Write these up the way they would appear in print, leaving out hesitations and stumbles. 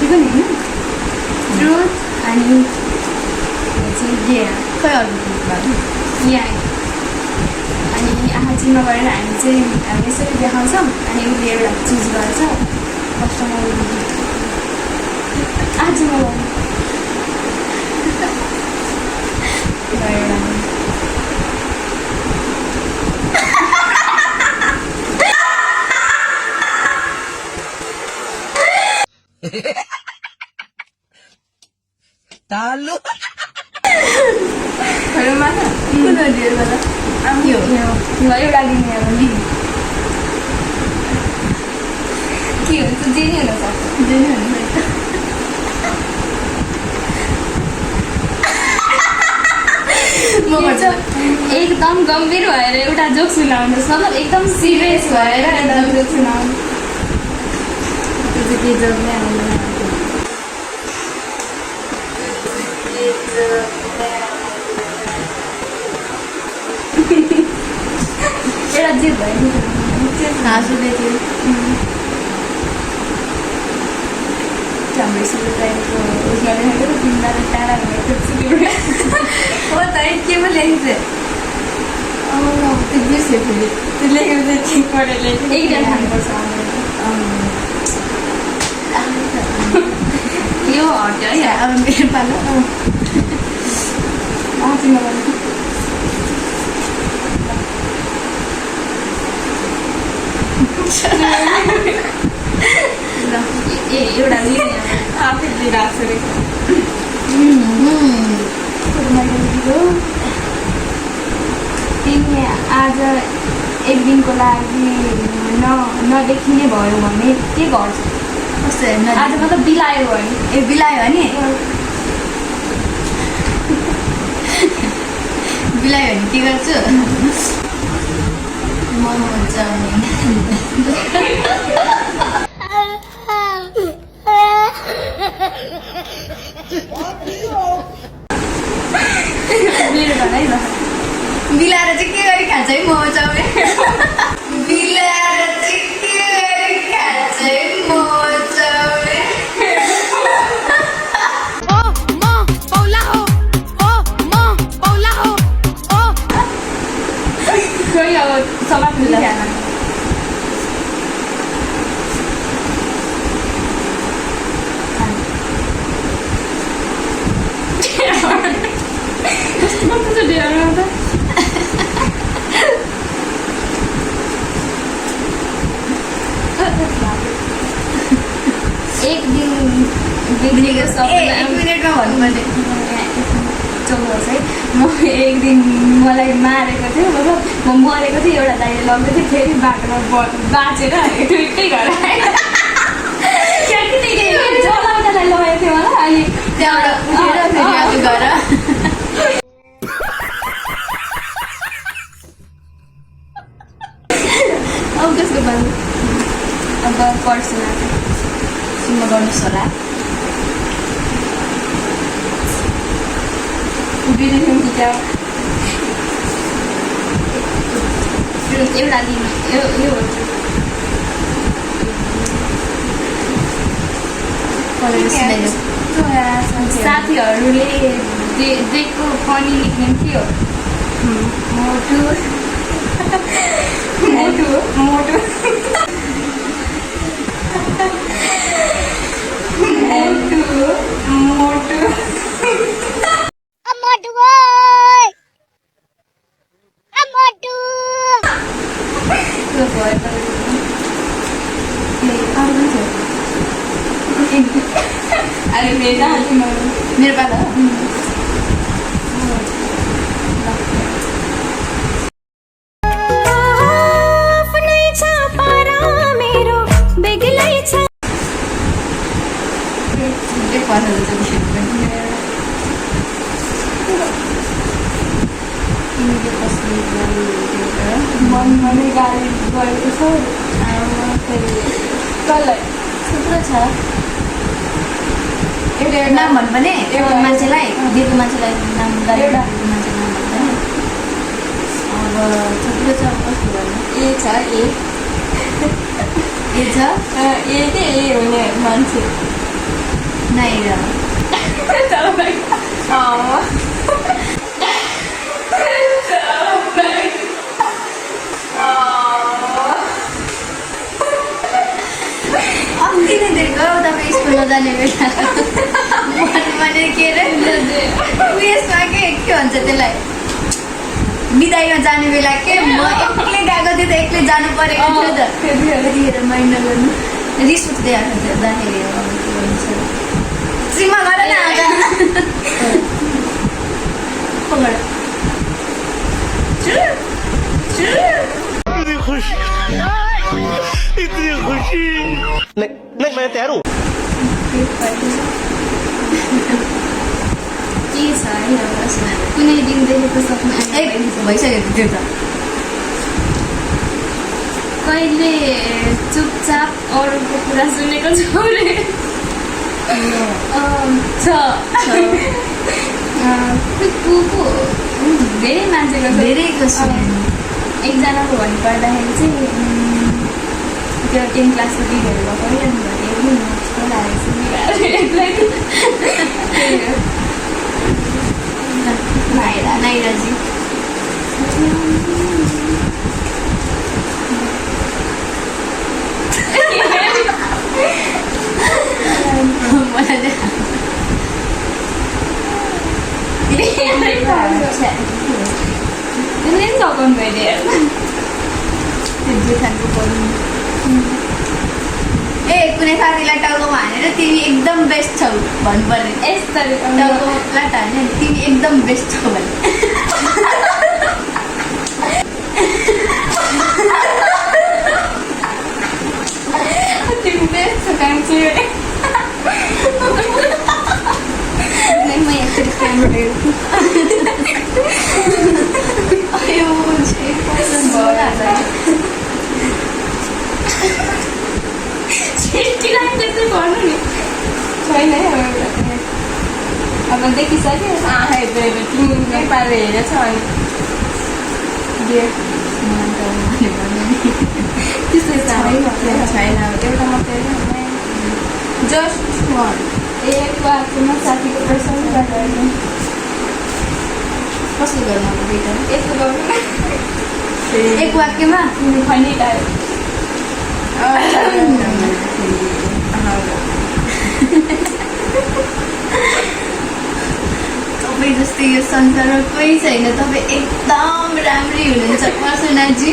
बिर्सेको नि होइन ट्रुथ अनि खै अरू यहाँ अनि आँखा चिनमा गरेर हामी चाहिँ यसरी देखाउँछौँ अनि उसले एउटा चिज गर्छ कस्टमर आँखा चिनमा गरेर तालु मात्र कुन डिएलबाट यो एउटा लिने अब लि के हुन्छ जे नै हुनसक्छ जे नै हुन्छ म एकदम गम्भीर भएर एउटा जोक सुनाउनुहोस् मतलब एकदम सिरियस भएर एउटा जोक सुनाउनु त्यो चाहिँ के जोक नै आउँदैन एउटा जे भयो हाँसुले थियो हाम्रो स्कुल टाइमको उसमा लेखेको तिमीलाई टाढा भएको हो त के पो लेखेको त्यो बिर्स्यो फेरि त्यो लेखेको चाहिँ ठिक पढेर लेखेको एकजना खानुपर्छ यो हट्यो है अब मेरो पालो ए एउटा आफै दिइरहेको तिमी आज एक दिनको लागि नदेखिने भयो भने के गर्छ कस्तो आज मतलब बिलायो भने ए बिलायो भने बिलायो भने के गर्छु मोमो चाउमिन मेरो भनाइ ल बिलाएर चाहिँ के गरी खान्छ है मोमो चाउमिन बिलाएर चाहिँ के गरी खान्छ है मोमो चाउमिन खोइ अब सवाल मिलाएन एक दिन एक मिनटमा भन्नुपर्ने चौधोस् है म एक दिन मलाई मारेको थियो मतलब म मरेको थिएँ एउटा दाइले लग्दै थियो फेरि बाटोमा बाँचेर ठुक्कै घर जलाउँदालाई लगेको थियो मलाई अनि त्यहाँबाट उठेर फेरि आज घर अब त्यसको बाद अब पर्सनल सुन्न गर्नुहोस् होला उभिरहेको क्या एउटा दिन यो साथीहरूले दिएको फनी निक्नेम के हो मोटु मोटु मोटु मोटु अरे मेरो पालो मनमै गाली गरेको छ कसलाई थुप्रो छ एउटा नाम भन्नुपर्ने एउटा मान्छेलाई दिएको मान्छेलाई नाम एउटा मान्छे नाम भन्नुपर्ने अब थुप्रो छ कस्तो भन्नु ए छ ए छ ए के ए हुने मान्छे नाइरा चलो भाइ अस्ति नै देखेको तपाईँ स्कुल नजाने बेला भने के अरे उयसमा के भन्छ त्यसलाई बिदाईमा जाने बेला के म एक्लै गएको थिएँ त एक्लै जानु परेको थियो त त्यतिखेर माइन्ड नगर्नु रिस उठ्दै आएको थियो जाँदाखेरि अब के भन्छ सीमा गर न आगा पकड इतनी खुशी नहीं मैं तैयार हूँ के छ है कुनै दिन देखेको सपना ए भइसकेको थियो त कहिले चुपचाप अरूको कुरा सुनेको छौ रे छ को धेरै मान्छेको छ धेरैको सुने एकजनाको भन्नुपर्दाखेरि चाहिँ त्यो 10 क्लासको दिदीहरू भएको नाइराजी ए कुनै साथीलाई टाउको हानेर तिमी एकदम बेस्ट छौ भन्नुपर्ने टाउकोलाई हाने तिमी एकदम बेस्ट छौ भने तिमी बेस्ट छ कान्छी म एकचोटि क्यामेरा गर्नु नि छैन है अब देखिसक्यो नेपालले हेरेछ अनि त्यस्तै छैन एउटा मात्रै जस्ट वान एक वाक्यमा साथीको प्रसङ्ग गर्नु कसले गर्नु अब दुइटा यस्तो गर्नु एक वाक्यमा खनी टाइप तपाईँ जस्तै यो संसारमा कोही छैन तपाईँ एकदम राम्रै हुनुहुन्छ पर्सनाजी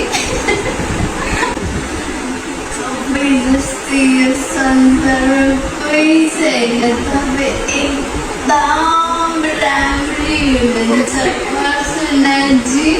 तपाईँ जस्तै यो संसारमा कोही छैन तपाईँ एकदम राम्रै हुनुहुन्छ पर्सनाजी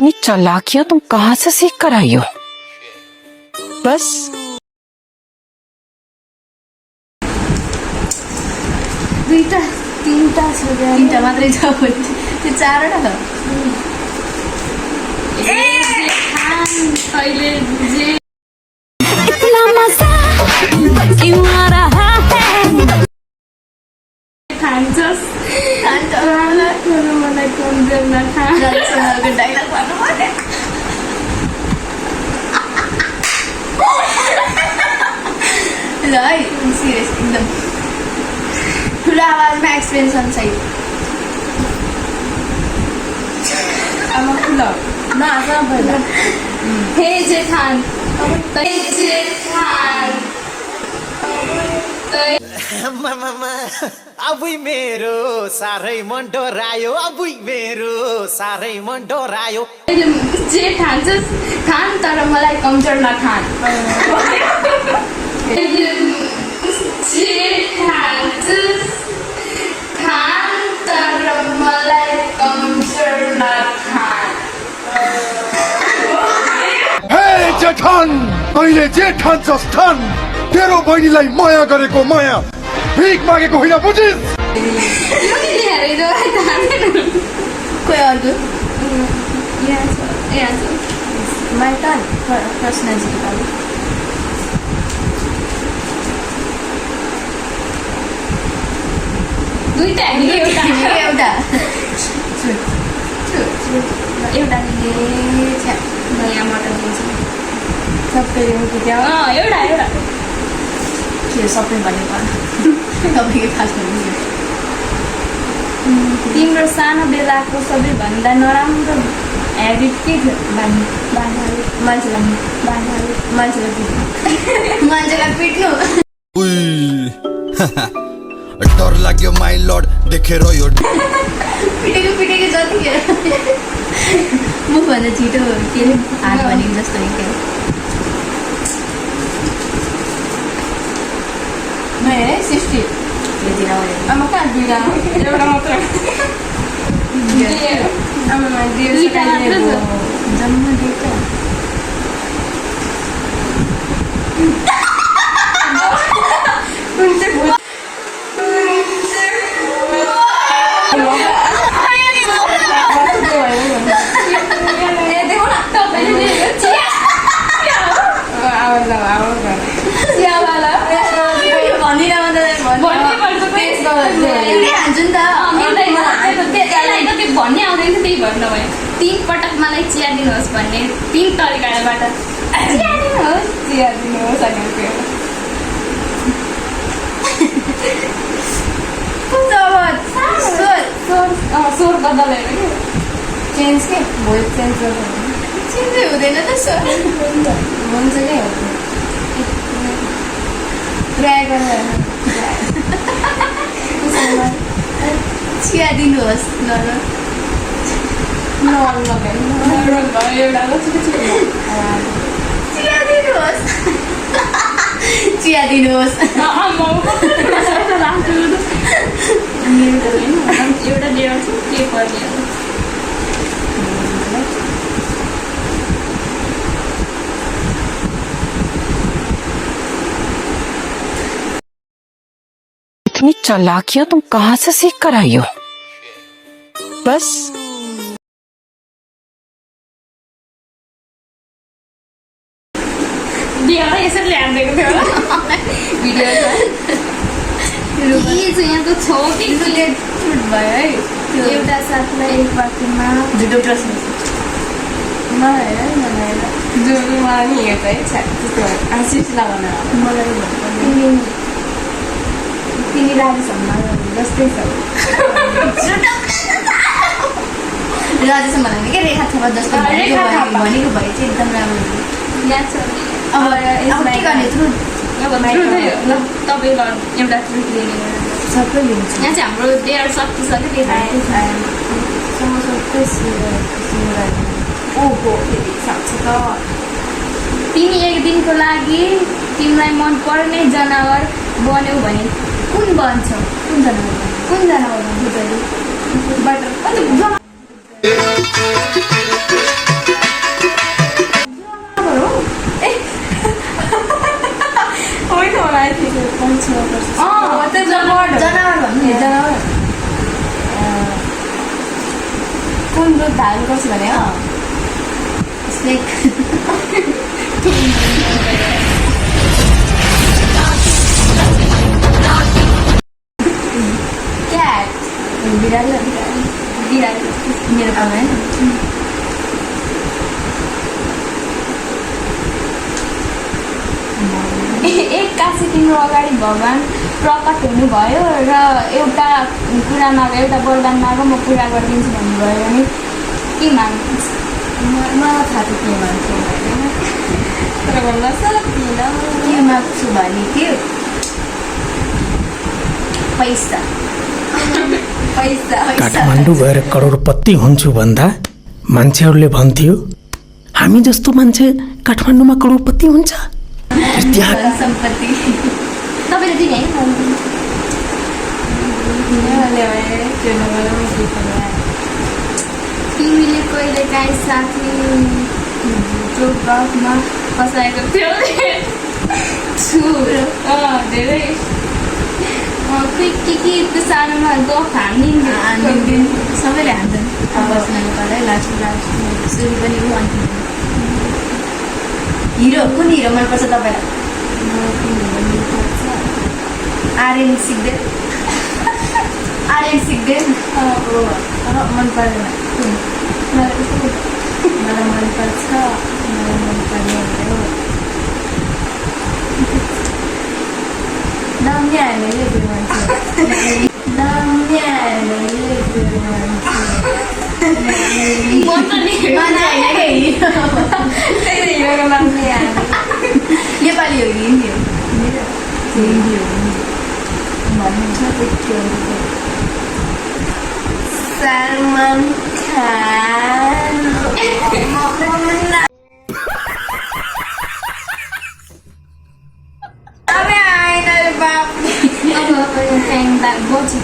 इतनी चालाकियां तुम कहाँ से सीख कर आई हो? बस दुईटा तीनटा छ तिनवटा मात्रै छ त्यो चारवटा छ अहिले जे इतना मजा क्यों आ रहा है? खान्छस् खान्छ मलाई कमजोर नखा राजसँगको डाइलग भन्नु पर्ने ल है सिरियस एकदम ठुलो आवाजमा एक्सप्रेसन सहित अब ल नहाँस पहिला हे जेठान हे जेठान अबुई मेरो साह्रै मन डरायो अबुई मेरो साह्रै मन डरायो जे ठान्छस् खान तर मलाई कमजोर नखान जे ठान्छस् खान तर मलाई कमजोर नखान हे जेठान तैँले जे ठान्छस् ठान तेरो बहिनीलाई माया गरेको माया भिख मागेको होइन बुझिस्? यो के लेखेर हिजो थाहा छैन। कोही अर्को यहाँ छ माई टर्न प्रश्न जित्नु दुईटा हामीले एउटा एउटा एउटा नयाँ मटन दिन्छ सबै क्या एउटा के सबै भनेको तपाईँको खास तिम्रो सानो बेलाको सबैभन्दा नराम्रो ह्याबिट के थियो मान्छेलाई पिट्नु डर लाग्यो माई लर्ड देखेर यो पिटेको जतिखेर मभन्दा छिटो के अरे हात भनेको जस्तो क्या है 60 आमा कहाँ दुईटा एउटा मात्र दुईटा मात्र छ जम्मा दुईटा भन्ने आउँदैन त्यही भन्नु भयो 3 पटक मलाई चिया दिनुहोस् भन्ने 3 तरिकाबाट चिया दिनुहोस् स्वर बदलेर के चेन्ज के भोइस चेन्ज गर्नु चेन्जै हुँदैन त सर हुन्छ क्या ट्राई गरेर चिया दिनुहोस् चिया दिनुहोस् एउटा डेढ के पर्ने इतनी चालाकियां तुम कहाँ से सीख कर आई हो? बस यसरी ल्याइदिएको थियो होला भिडियो यहाँको छ कि छुट भयो है एउटा साथलाई एक बाटोमा झुटो प्रश्न नहेर जुन मलाई हेर्छ है त्यस्तो आशिष लगाउन मलाई तिमी राजेसम्म जस्तै छ राजेसम्म भन्नाले के रेखा थापा जस्तो भनेको भए चाहिँ एकदम राम्रो याद छ अब के गर्ने थ्रु तपाईँ एउटा ट्रुथ लिने सबै लिन्छ यहाँ चाहिँ हाम्रो डेढ सक्तिसक्यो देखाएँ ओहो फेरि सक्छ त तिमी एक दिनको लागि तिमीलाई मनपर्ने जनावर बन्यौ भने कुन बन्छौ कुन जनावर बुझ्दै कुन दुध धारण गर्छ भने स्नेक क्याट बिरालो बिरालो मेरो काम होइन एक्कासी तिम्रो अगाडि भगवान् प्रकट हुनुभयो र एउटा कुरा माग एउटा वरदान माग म पुरा गरिदिन्छु भन्नुभयो भने के माग्नुहुन्छ मलाई थाहा थियो के माग्छु तर भन्न सक्दिनँ के माग्छु भने के पैसा पैसा काठमाडौँ गएर करोडपति हुन्छु भन्दा मान्छेहरूले भन्थ्यो हामी जस्तो मान्छे काठमाडौँमा करोडपति हुन्छ त्यहाँ सम्पत्ति तपाईँले दिने तिमीले कहिले काहीँ साथी जो गफमा फसाएको थियो धेरै के त्यो सानोमा गफ हान्दिन् सबैले हान्छन् बस्नको तर लास्ट सुरु पनि ऊ अन्तिम हिरो कुन हिरो मनपर्छ तपाईँलाई आर्यन सिक्देन मन पर्दैन मलाई मनपर्छ दाम्याहरूले त्यो मान्छे नेपाली हो कि हिन्दी हो हिन्दी हो सलमान खान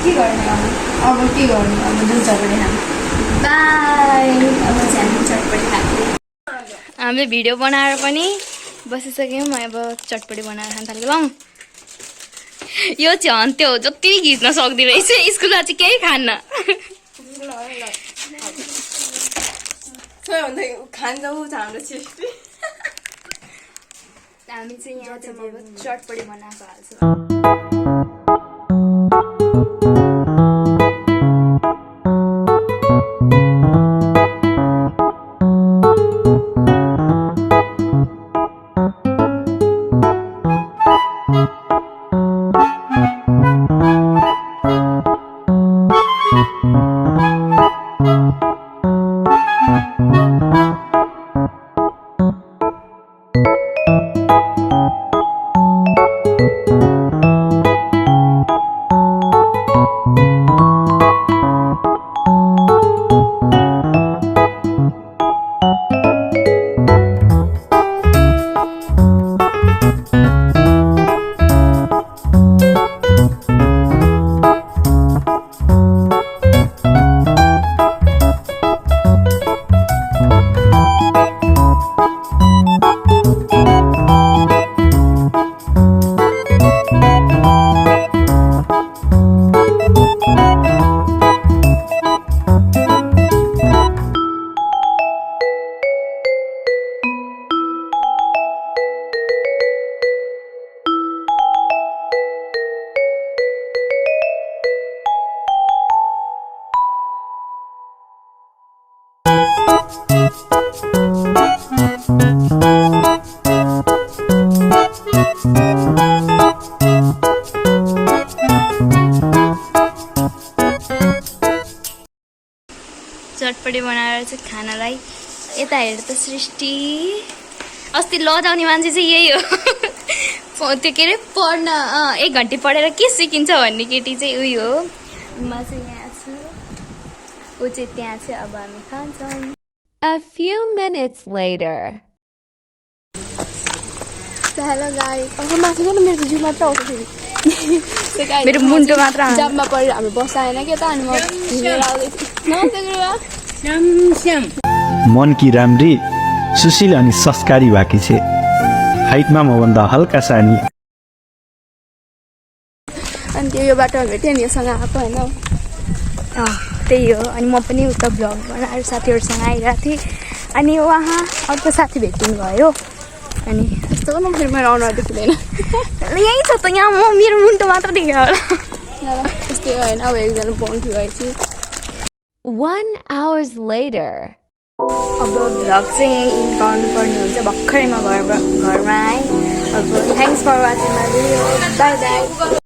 के गर्ने अब के गर्नु अब जुन चटपटी खानु बाई अब चाहिँ हामी चटपटी खाएको हामीले भिडियो बनाएर पनि बसिसक्यौँ अब चटपटी बनाएर खान थाल्यौँ यो चाहिँ हन्थ्यो जति खिच्न सक्दिनँ रहेछ स्कुलमा चाहिँ केही खान्न हामी चाहिँ यहाँ चाहिँ अब चटपटी बनाएको हाल्छौँ चटपटी बनाएर चाहिँ खानालाई यता हेर त सृष्टि अस्ति लजाउने मान्छे चाहिँ यही हो त्यो के अरे पढ्न 1 घन्टे पढेर के सिकिन्छ भन्ने केटी चाहिँ उयो हो म चाहिँ यहाँ छु ऊ चाहिँ त्यहाँ चाहिँ अब हामी खान्छौँ A few minutes later. Hello guys अब माथि गयो मेरो जिउ मात्र आउँछ फेरि मेरो मुन्टो मात्र जाममा परेर हामी बसाएन के त अनि म हिँडेर आउँदै थिएँ मनकी राम्री सुशील अनि संस्कारी भएकी छे हाइटमा मभन्दा हल्का सानी अनि त्यो यो बाटोमा भेट्यो नि योसँग आएको होइन त्यही हो अनि म पनि उता भ्लग बनाएर साथीहरूसँग आइरहेको थिएँ अनि उहाँ अर्को साथी भेटिनु भयो अनि यस्तो गर्नु फेरि मेरो अनुहार देखिँदैन यही छ त यहाँ म मेरो मुन्टो मात्र देखेँ होला त्यस्तै होइन अब एकजना पाउँथ्यो भएपछि 1 hour later. अब भ्लग चाहिँ यहीँ गर्नुपर्ने हुन्छ भर्खरै म घरमा आएँ अब thanks for watching my video bye by